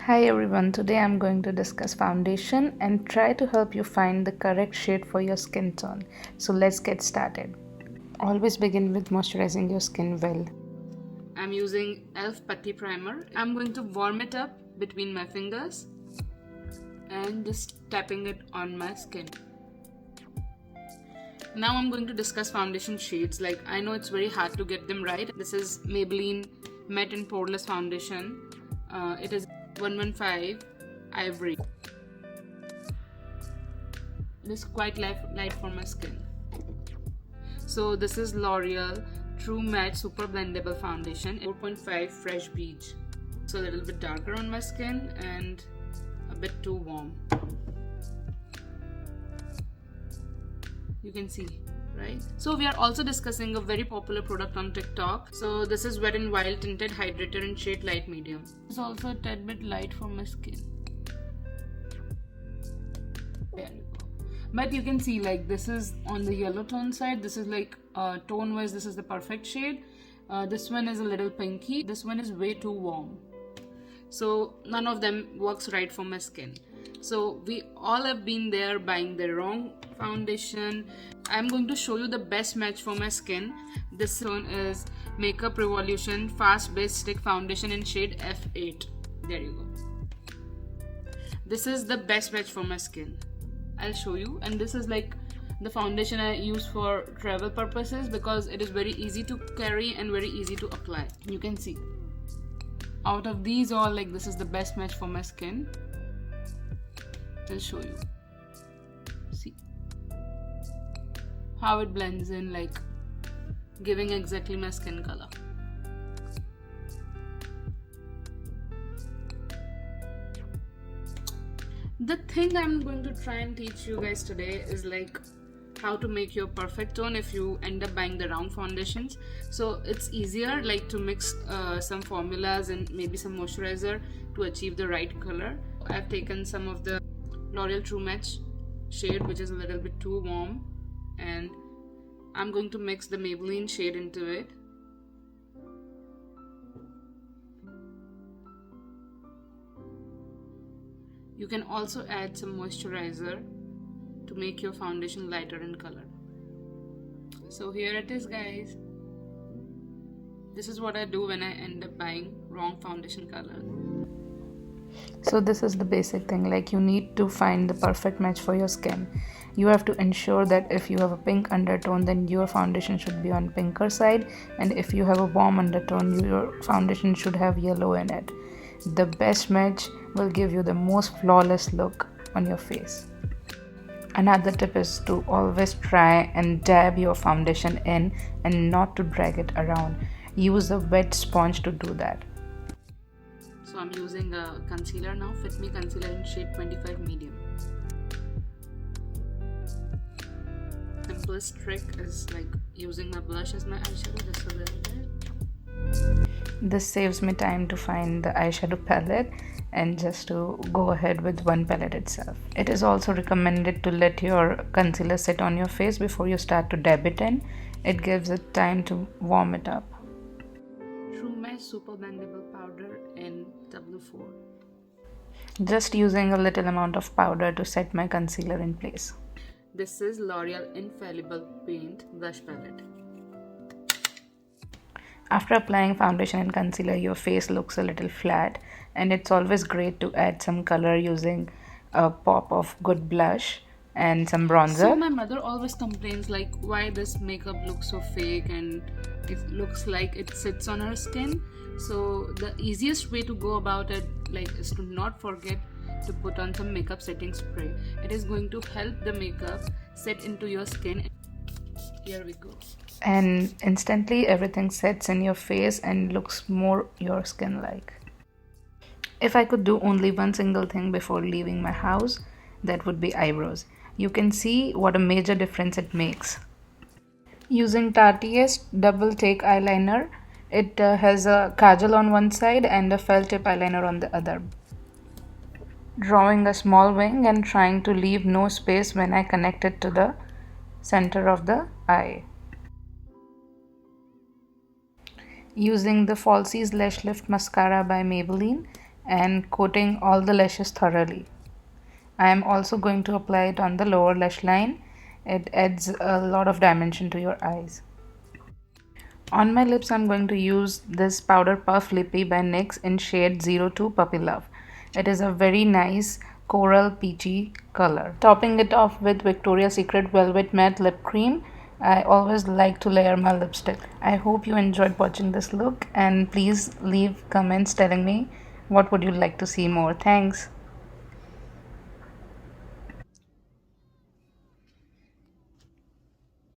Hi everyone, today I'm going to discuss foundation and try to help you find the correct shade for your skin tone. So let's get started. Always begin with moisturizing your skin well. I'm using e.l.f. Putty Primer. I'm going to warm it up between my fingers and just tapping it on my skin. Now I'm going to discuss foundation shades. I know it's very hard to get them right. This is Maybelline Matte and Poreless Foundation. It is 115 Ivory. This is quite light for my skin. So this is L'Oreal True Matte Super Blendable Foundation 4.5 Fresh Beige. So a little bit darker on my skin and a bit too warm. You can see, right? So we are also discussing a very popular product on TikTok. So this is Wet n Wild Tinted Hydrator in shade light medium. It's also a tad bit light for my skin. There you go. But you can see this is on the yellow tone side. This is tone wise, this is the perfect shade. This one is a little pinky. This one is way too warm. So none of them works right for my skin. So we all have been there buying the wrong foundation. I'm going to show you the best match for my skin. This one is Makeup Revolution Fast Base Stick Foundation in shade F8. There you go. This is the best match for my skin. I'll show you. And this is the foundation I use for travel purposes because it is very easy to carry and very easy to apply. You can see. Out of these all, this is the best match for my skin. I'll show you. See how it blends in, giving exactly my skin color. The thing I'm going to try and teach you guys today is how to make your perfect tone if you end up buying the wrong foundations. So it's easier to mix some formulas and maybe some moisturizer to achieve the right color. I've taken some of the L'Oreal True Match shade, which is a little bit too warm, and I'm going to mix the Maybelline shade into it. You can also add some moisturizer to make your foundation lighter in color. So here it is, guys. This is what I do when I end up buying wrong foundation color. So this is the basic thing, you need to find the perfect match for your skin. You have to ensure that if you have a pink undertone, then your foundation should be on pinker side, and if you have a warm undertone, your foundation should have yellow in it. The best match will give you the most flawless look on your face. Another tip is to always try and dab your foundation in and not to drag it around. Use a wet sponge to do that. So I'm using a concealer now, Fit Me Concealer in shade 25 Medium. Simplest trick is using my blush as my eyeshadow, just a little bit. This saves me time to find the eyeshadow palette and just to go ahead with one palette itself. It is also recommended to let your concealer sit on your face before you start to dab it in. It gives it time to warm it up. True Match Super Blendable Powder in W4. Just using a little amount of powder to set my concealer in place. This is L'Oreal Infallible Paint Blush Palette. After applying foundation and concealer, your face looks a little flat, and it's always great to add some color using a pop of good blush and some bronzer. So my mother always complains why this makeup looks so fake and it looks like it sits on her skin. So the easiest way to go about it is to not forget to put on some makeup setting spray. It is going to help the makeup set into your skin. Here we go. And instantly everything sets in your face and looks more your skin like. If I could do only one single thing before leaving my house, that would be eyebrows. You can see what a major difference it makes. Using Tarte's Double Take Eyeliner, it has a kajal on one side and a felt tip eyeliner on the other. Drawing a small wing and trying to leave no space when I connect it to the center of the eye. Using the Falsies Lash Lift Mascara by Maybelline and coating all the lashes thoroughly. I am also going to apply it on the lower lash line. It adds a lot of dimension to your eyes. On my lips, I'm going to use this Powder Puff Lippie by NYX in shade 02 Puppy Love. It is a very nice coral peachy color. Topping it off with Victoria's Secret Velvet Matte Lip Cream. I always like to layer my lipstick. I hope you enjoyed watching this look, and please leave comments telling me what would you like to see more. Thanks.